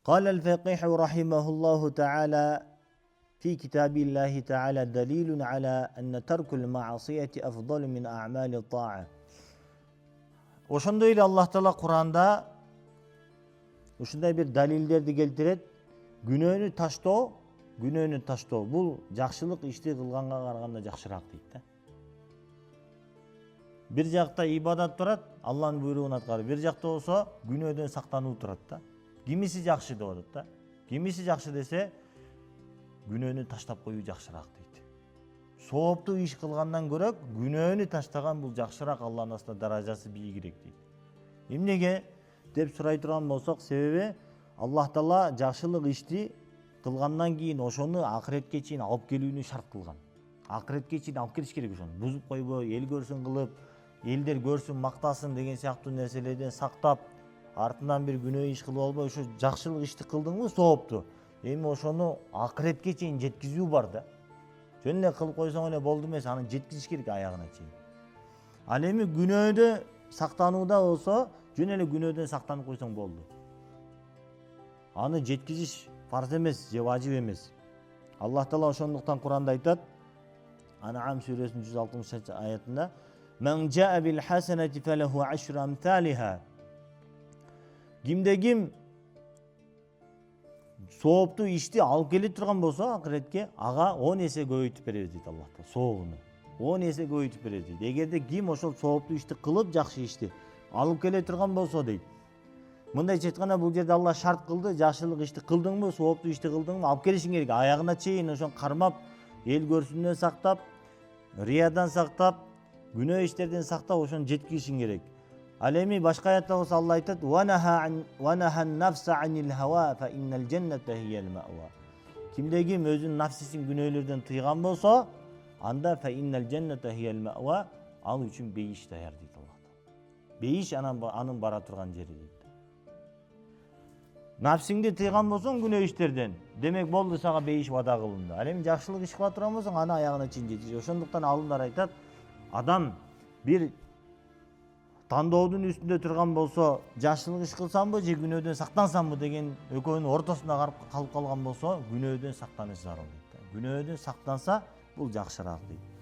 قال الفقيه رحمه الله تعالى في كتاب الله تعالى دليل على أن ترك المعصية أفضل من أعمال الطاعة. Ошондой эле Аллах Таала Куранда ушундай бир далилдерди келтирет. Күнөөнү таштоо бул жакшылык ишти кылганга караганда жакшыраак дейт да. Бир жакта ибадат турат, Алланын буйругун аткарып, бир жакта болсо күнөөдөн сактануу турат да. Кимиси жакшы деп атат да. Кимиси жакшы десе, күнөөнү таштап коюу жакшыраак дейт. Сооптуу иш кылгандан көрө күнөөнү таштаган бул жакшыраак, Алланын астында даражасы бийигирээк дейт. Эмнеге деп сурай турган болсок, себеби Аллах Таала жакшылык ишти кылгандан кийин ошону акыретке чейин алып келүүнү шарт кылган. Акыретке чейин алып келиш керек ошону. Бузуп койбой, эл көрсүн кылып, элдер көрсүн, мактасын деген сыяктуу нерселерден сактап, артынан бир күнөө иш кылып албай, ошо жакшылык ишти кылдыңбы, соопту. Эми ошону акыретке чейин жеткизүү бар да. Жөн эле кылып койсоң эле болду эмес, аны жеткизиш керек аягына чейин. Ал эми күнөөдө сактанууда болсо, жөн эле күнөөдөн сактанып койсоң болду. Аны жеткизиш фарз эмес, же важип эмес. Аллах Таала ошондуктан Куранда айтат, Ан'ам сүрөсүнүн 160 аятында: "Мен жаа бил хасанати фалаху ашру амсалиха." Кимде ким сооптуу ишти алып келе турган болсо акыретке, ага 10 эсе көбөйтүп беребиз дейт Аллах Таала. Сообуну 10 эсе көбөйтүп беребиз дейт. Эгерде ким ошол сооптуу ишти кылып, жакшы ишти алып келе турган болсо дейт. Мындайча айтканда, бул жерде Алла шарт кылды, жакшылык ишти кылдыңбы, сооптуу ишти кылдыңбы, алып келишиң керек. Аягына чейин ошону кармап, эл көрсүндөн сактап, риядан сактап, күнөө иштерден сактап, ошону жеткизишиң керек. Ал эми башка аятта болсо Алла айтат: "Ва нахан нафса анил хава фа иннал джанната хиялл маъва." Кимде ким өзүнүн нафсисин күнөөлөрдөн тыйган болсо, анда фа иннал джанната хиялл маъва, ал үчүн бейиш даяр дейт Аллах Таала. Бейиш анын бара турган жери дейт. Нафсиңди тыйган болсоң күнөө иштерден, демек болду, сага бейиш вада кылынды. Ал эми жакшылык иш кыла турган болсоң, аны аягына чейин жеткиз. Ошондуктан алымдар айтат, адам бир тандоодун үстүндө турган болсо, жакшылык иш кылсамбы же күнөөдөн сактансамбы деген экөөнүн ортосунда калып калган болсо, күнөөдөн сактаныш зарыл дейт. Күнөөдөн сактанса, бул жакшыраак дейт.